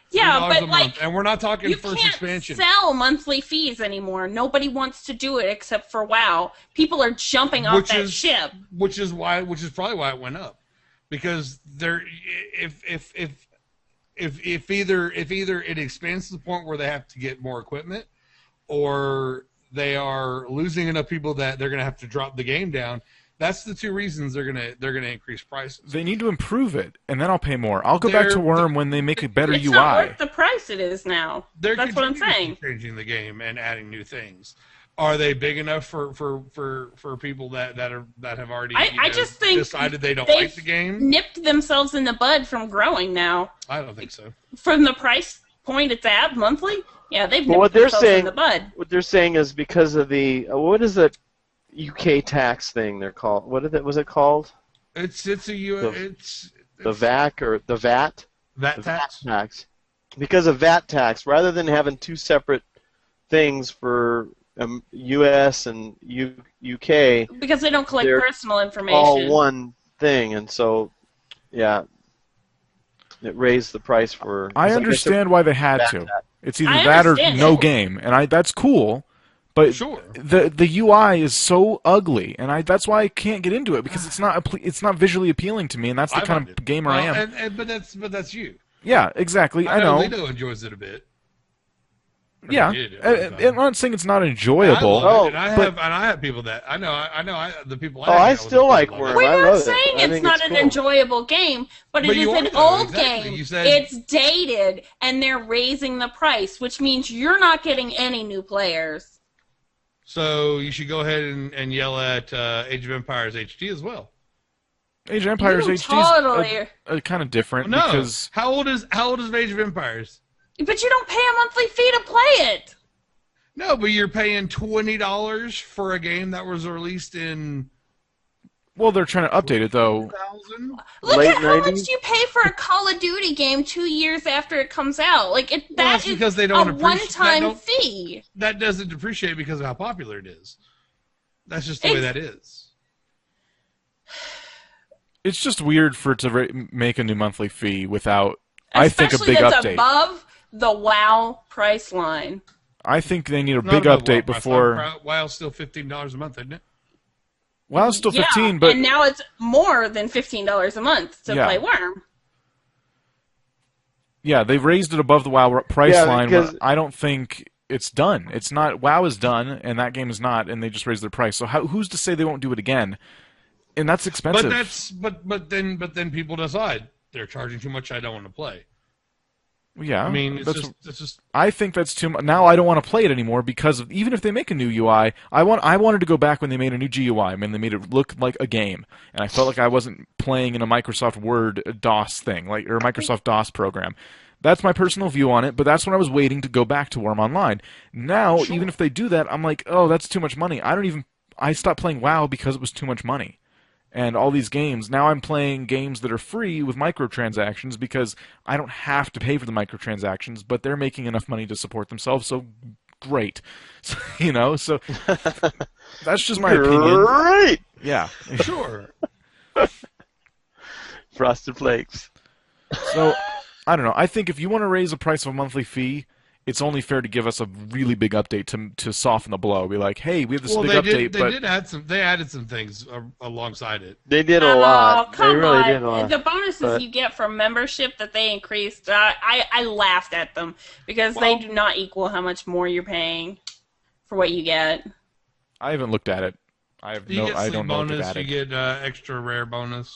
Yeah, but and we're not talking first expansion. You can't sell monthly fees anymore. Nobody wants to do it except for WoW. People are jumping off that ship. Which is probably why it went up, because if either it expands to the point where they have to get more equipment, or they are losing enough people that they're going to have to drop the game down. That's the 2 reasons they're gonna increase prices. They need to improve it, and then I'll pay more. I'll go back to Worm when they make a better UI. It's not worth the price it is now. That's what I'm saying. Changing the game and adding new things. Are they big enough for people that have already just think decided they don't like the game? Nipped themselves in the bud from growing now. I don't think so. From the price point it's at monthly, yeah, they've nipped themselves in the bud. What they're saying is because of the what is it? UK tax thing they're called. What was it called? It's the VAC or the VAT? VAT tax. Because of VAT tax, rather than having 2 separate things for US and UK, because they don't collect personal information. All one thing, and so it raised the price for. I understand why they had to. It's either that or no game, and that's cool. But the UI is so ugly, and that's why I can't get into it, because it's not visually appealing to me, and that's the kind of gamer I am. But that's you. Yeah, exactly. I know. Lito enjoys it a bit. Yeah, I'm not saying it's not enjoyable. I have people that I know. The people. I still like Worm. We're not saying it's not an enjoyable game, but it is an old game. It's dated, and they're raising the price, which means you're not getting any new players. So you should go ahead and yell at Age of Empires HD as well. Age of Empires You HD is kind of different because how old is Age of Empires? But you don't pay a monthly fee to play it. No, but you're paying $20 for a game that was released in. Well, they're trying to update it though. Look Late at how 90s? much you pay for a Call of Duty game 2 years after it comes out. Like That's is because they don't a one-time fee. That doesn't depreciate because of how popular it is. That's just the way that is. It's just weird for it to make a new monthly fee without, I think, a big Especially update. that's above the WoW price line. I think they need a big update before. WoW's still $15 a month, isn't it? WoW's still 15, but and now it's more than $15 a month to play Worm. Yeah, they've raised it above the WoW price line. Because I don't think it's done. It's not. WoW is done, and that game is not, and they just raised their price. So who's to say they won't do it again? And that's expensive. But then people decide they're charging too much. I don't want to play. Yeah, I mean, it's just. I think that's too much. Now I don't want to play it anymore because even if they make a new UI, I wanted to go back when they made a new GUI. I mean, they made it look like a game, and I felt like I wasn't playing in a Microsoft Word DOS thing, or a Microsoft DOS program. That's my personal view on it, but that's when I was waiting to go back to Worm Online. Now, even if they do that, I'm like, oh, that's too much money. I stopped playing WoW because it was too much money. And all these games, now I'm playing games that are free with microtransactions because I don't have to pay for the microtransactions, but they're making enough money to support themselves, so great. So, so that's just my opinion. Right. Yeah. Sure. Frosted Flakes. So, I don't know. I think if you want to raise the price of a monthly fee, it's only fair to give us a really big update to soften the blow. Be like, hey, we have this big update. They added some things alongside it. They did a lot. Come they really on. did a lot. The bonuses you get from membership that they increased, I laughed at them because they do not equal how much more you're paying for what you get. I haven't looked at it. I don't know what they've added. You get extra rare bonus,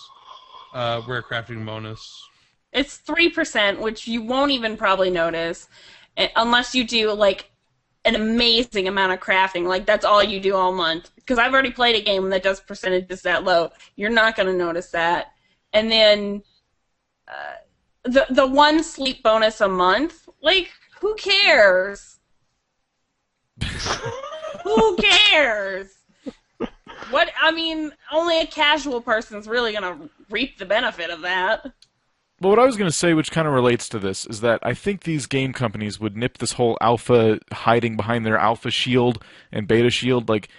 rare crafting bonus. It's 3%, which you won't even probably notice. Unless you do, like, an amazing amount of crafting. Like, that's all you do all month. Because I've already played a game that does percentages that low. You're not going to notice that. And then the one sleep bonus a month, like, who cares? Who cares? Only a casual person's really going to reap the benefit of that. Well, what I was going to say, which kind of relates to this, is that I think these game companies would nip this whole alpha hiding behind their alpha shield and beta shield. Like,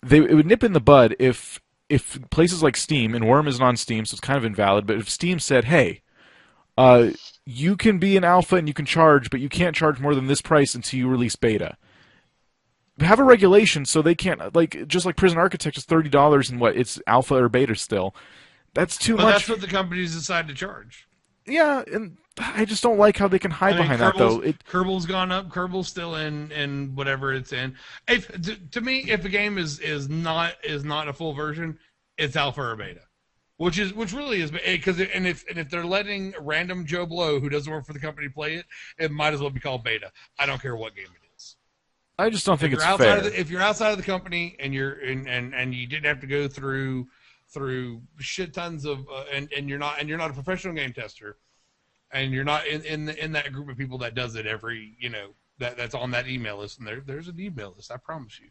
it would nip in the bud if places like Steam, and Worm isn't on Steam, so it's kind of invalid, but if Steam said, hey, you can be an alpha and you can charge, but you can't charge more than this price until you release beta. Have a regulation so they can't, like, just like Prison Architect is $30 and it's alpha or beta still. That's too much. That's what the companies decide to charge. Yeah, and I just don't like how they can hide behind that, though. Kerbal's gone up. Kerbal's still in whatever it's in. To me, if a game is not a full version, it's alpha or beta, which really is because if they're letting random Joe Blow who doesn't work for the company play it, it might as well be called beta. I don't care what game it is. I just don't think it's fair. If you're outside of the company and and you didn't have to go through shit tons of and you're not a professional game tester, and you're not in that group of people that does it every that's on that email list, and there's an email list, I promise you,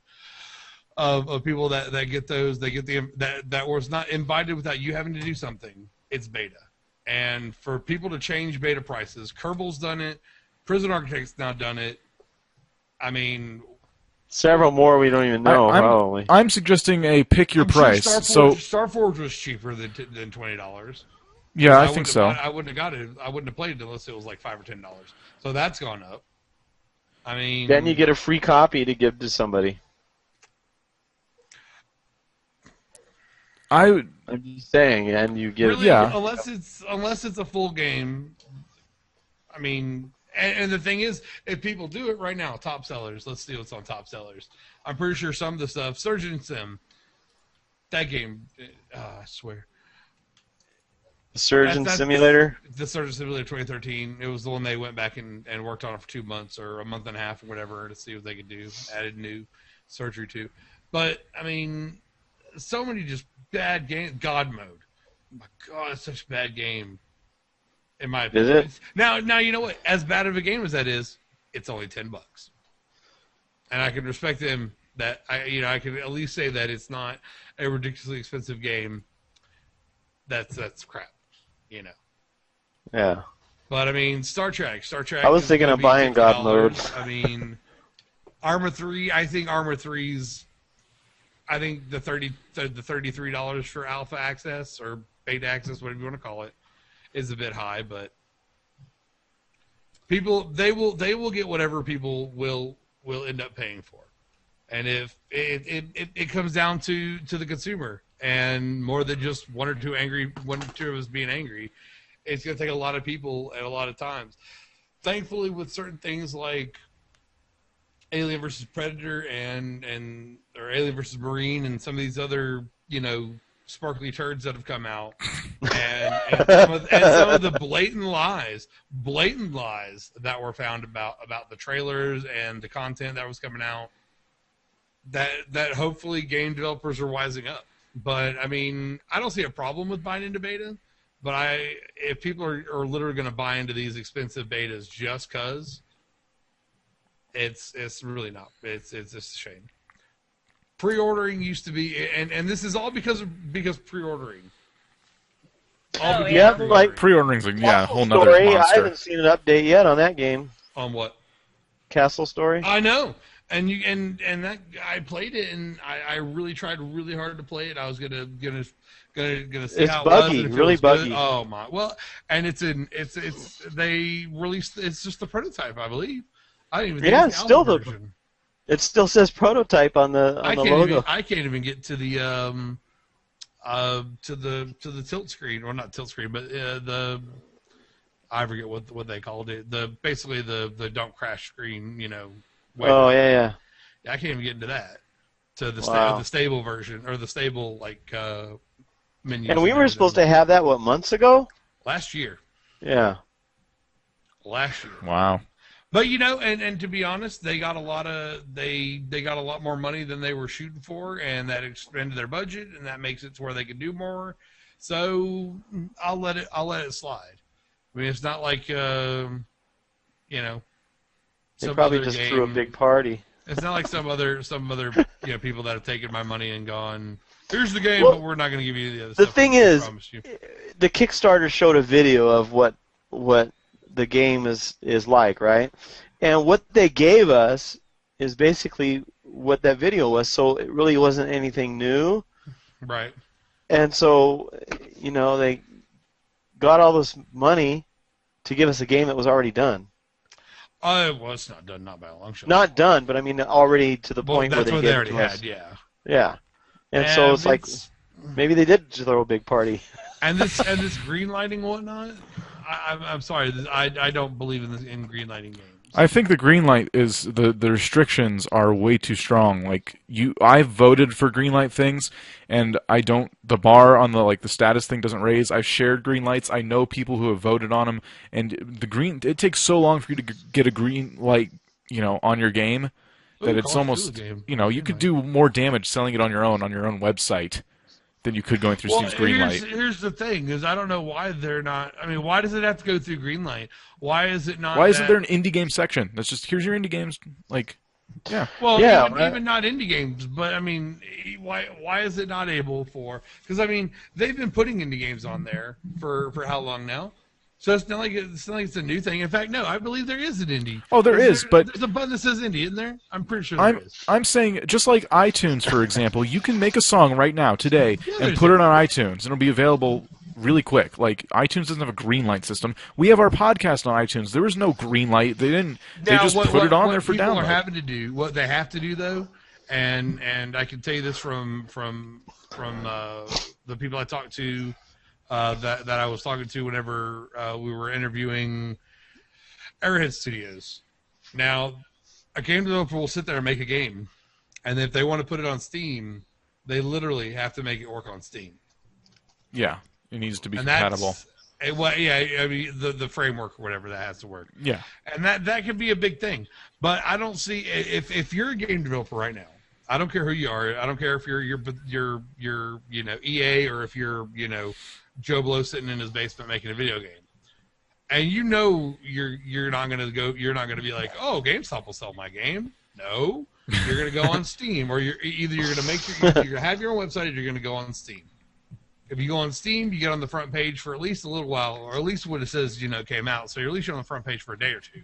of people that get those, they get that was not invited without you having to do something. It's beta, and for people to change beta prices, Kerbal's done it, Prison Architect's now done it. I mean, several more we don't even know. Probably. I'm suggesting a pick your price. Sure Starforge was cheaper than $20. Yeah, I think so. I wouldn't have got it. I wouldn't have played it unless it was like $5 or $10. So that's gone up. I mean, then you get a free copy to give to somebody. I'm just saying, and you give unless it's a full game. I mean. And the thing is, if people do it right now, top sellers, let's see what's on top sellers. I'm pretty sure some of the stuff, Surgeon Sim, that game, I swear. The Surgeon Simulator? The Surgeon Simulator 2013. It was the one they went back and worked on it for 2 months or a month and a half or whatever to see what they could do. Added new surgery to. But, I mean, so many just bad games. God Mode. my God, it's such a bad game. In my opinion. Is it? Now you know what? As bad of a game as that is, it's only $10, and I can respect them that I can at least say that it's not a ridiculously expensive game. That's crap, you know. Yeah. But I mean, Star Trek. I was thinking of buying God Mode. I mean, Arma 3. I think Arma 3's. I think the $33 for alpha access or beta access, whatever you want to call it, is a bit high. But people, they will get whatever people will end up paying for, and if it comes down to the consumer, and more than just one or two of us being angry, it's going to take a lot of people at a lot of times. Thankfully, with certain things like Alien versus Predator or Alien versus Marine and some of these other, sparkly turds that have come out, and some of the blatant lies that were found about the trailers and the content that was coming out, that hopefully game developers are wising up. But I mean, I don't see a problem with buying into beta. But if people are literally going to buy into these expensive betas just because, it's really not. It's just a shame. Pre-ordering used to be, and this is all because pre-ordering. Pre-ordering's a whole nother monster. I haven't seen an update yet on that game. On what? Castle Story. I know. And that I played it, and I really tried really hard to play it. I was gonna see how it was. It's really buggy. Good. Oh my! Well, and they released. It's just the prototype, I believe. I don't even think it's the still version. It still says prototype on the logo. I can't even get to the to the tilt screen, or not tilt screen, but I forget what they called it. Basically the don't crash screen. Oh yeah. I can't even get into that. To the stable version, or the stable menu. And we were supposed to have that months ago? Last year. Yeah. Last year. Wow. But and to be honest, they got a lot more money than they were shooting for, and that expanded their budget, and that makes it to where they can do more. So I'll let it slide. I mean, it's not like They probably just threw a big party. It's not like some other people that have taken my money and gone, here's the game, but we're not going to give you the other stuff. The thing is, the Kickstarter showed a video of what the game is like, right? And what they gave us is basically what that video was, so it really wasn't anything new. Right. And so, they got all this money to give us a game that was already done. Well, it's not done, not by a long shot. Not done, but I mean already to the point where that's what they already had, yeah. Yeah. And so it's like, maybe they did throw a big party. And this green lighting and whatnot, I'm sorry, I don't believe in green lighting games. I think the green light is the restrictions are way too strong. Like I voted for green light things, and the bar on the status thing doesn't raise. I've shared green lights. I know people who have voted on them, and it takes so long for you to get a green light, on your game, that it's almost you could do more damage selling it on your own website than you could going through Steam's Greenlight. Here's the thing, is I don't know why they're not. I mean, why does it have to go through Greenlight? Why is it not? Why isn't there an indie game section? That's just here's your indie games. Yeah. Well, yeah, even not indie games, but I mean, why is it not able for? Because I mean, they've been putting indie games on there for how long now? So it's not like it's a new thing. In fact, no, I believe there is an indie. Oh, there's a button that says indie, isn't there? I'm pretty sure there is. I'm saying, just like iTunes, for example, you can make a song right now, today, and put it on iTunes, and it'll be available really quick. Like, iTunes doesn't have a green light system. We have our podcast on iTunes. There was no green light. They just put it on there for download. What people are having to do, what they have to do though, and I can tell you this from the people I talked to. That I was talking to whenever we were interviewing Airhead Studios. Now, a game developer will sit there and make a game, and if they want to put it on Steam, they literally have to make it work on Steam. Yeah, it needs to be compatible. I mean, the framework or whatever, that has to work. Yeah, and that could be a big thing. But I don't see, if you're a game developer right now, I don't care who you are. I don't care if you're EA or if you're Joe Blow sitting in his basement making a video game. And you know you're not gonna be like, oh, GameStop will sell my game. No, you're gonna go on Steam, or you're gonna have your own website, or you're gonna go on Steam. If you go on Steam, you get on the front page for at least a little while, or at least what it says came out. So you're at least on the front page for a day or two,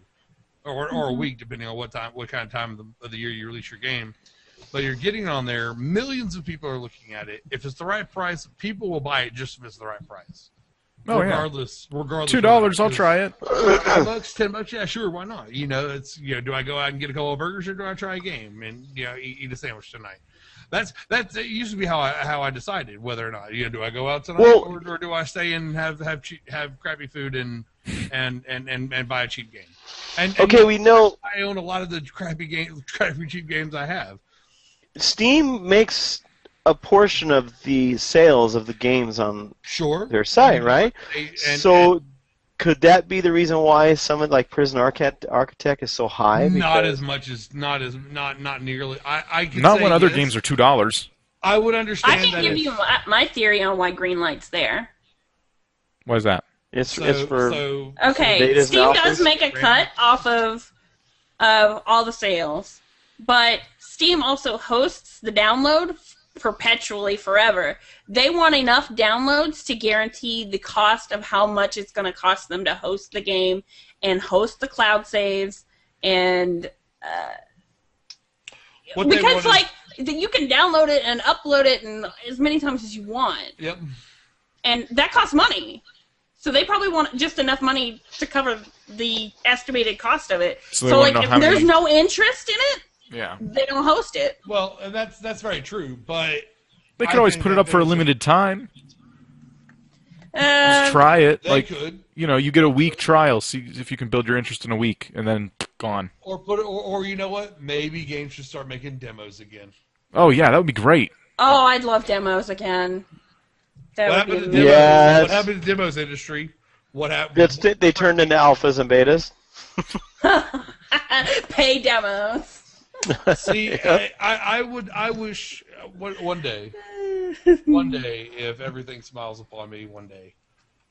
or a week, depending on what kind of time of the year you release your game. But you're getting on there. Millions of people are looking at it. If it's the right price, people will buy it just if it's the right price. Oh, regardless. $2, I'll try it. $5, $10, yeah, sure, why not? It's do I go out and get a couple of burgers, or do I try a game and eat a sandwich tonight? That's it used to be how I decided whether or not do I go out tonight, or do I stay and have crappy food and buy a cheap game? And okay, we know I own a lot of the crappy cheap games I have. Steam makes a portion of the sales of the games on their site, right? Could that be the reason why someone like Prison Architect is so high? Not nearly. I could not say when other yes. games are $2. I would understand. I can give you my theory on why Greenlight's there. Why is that? It's for okay. Steam does make a cut off of all the sales, but Steam also hosts the download perpetually forever. They want enough downloads to guarantee the cost of how much it's going to cost them to host the game and host the cloud saves and because you can download it and upload it and as many times as you want. Yep. And that costs money. So they probably want just enough money to cover the estimated cost of it. So like if there's no interest in it, they don't host it. Well, that's very true, but they could always put it up for a limited time. Just try it. They could. You get a week trial, see if you can build your interest in a week, and then gone. Or you know what? Maybe games should start making demos again. Oh yeah, that would be great. Oh, I'd love demos again. What happened to demos? What happened to the demos industry? What happened? They turned into alphas and betas. Pay demos. See, I wish one day, if everything smiles upon me, one day,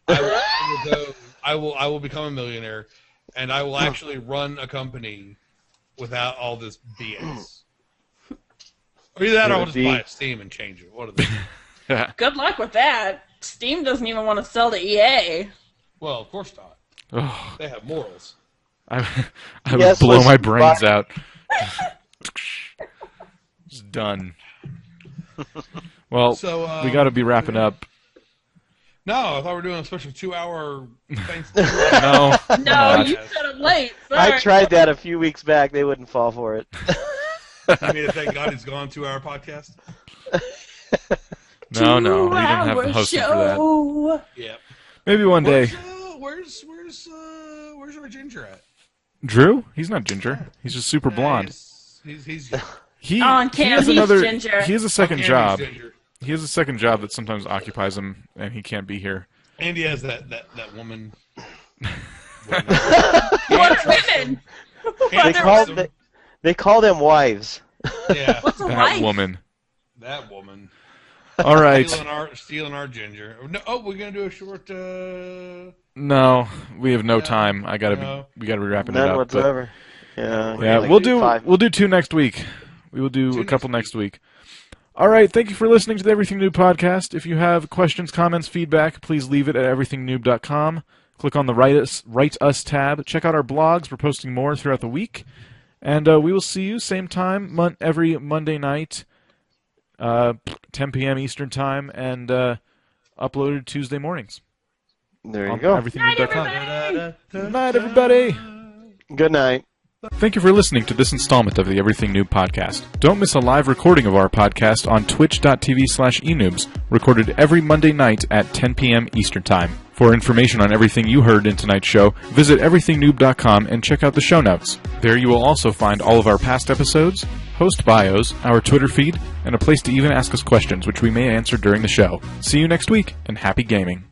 I will become a millionaire, and I will actually run a company without all this BS. Or either that, or I'll just buy a Steam and change it. One of them. Good luck with that. Steam doesn't even want to sell to EA. Well, of course not. Oh. They have morals. I would blow my brains out. It's done. Well, we got to be wrapping up. No, I thought we were doing a special 2-hour Thanksgiving. No, you said it late. Sorry. I tried that a few weeks back. They wouldn't fall for it. You mean to thank God he's gone 2-hour podcast? No, we didn't have the hosting for that. Yep. Maybe one day. Where's our ginger at? Drew? He's not ginger. He's just super blonde. He's on cam, he's ginger. He has a second job. He has a second job that sometimes occupies him, and he can't be here. And he has that woman. What are women? They call them wives. Yeah. What's a wife? Woman. That woman. All right. Stealing our ginger. No, we're gonna do a short. No, we have no time. We gotta be wrapping it up. Whatsoever. Yeah. We'll do 2 next week. We will do a couple next week. All right. Thank you for listening to the Everything Noob podcast. If you have questions, comments, feedback, please leave it at everythingnoob.com. Click on the Write Us tab. Check out our blogs. We're posting more throughout the week. And we will see you same time every Monday night, 10 p.m. Eastern Time, and uploaded Tuesday mornings. There you go. EverythingNoob.com. Good night, everybody. Good night. Thank you for listening to this installment of the Everything Noob podcast. Don't miss a live recording of our podcast on twitch.tv/enoobs, recorded every Monday night at 10 p.m. Eastern Time. For information on everything you heard in tonight's show, visit everythingnoob.com and check out the show notes. There you will also find all of our past episodes, host bios, our Twitter feed, and a place to even ask us questions, which we may answer during the show. See you next week, and happy gaming.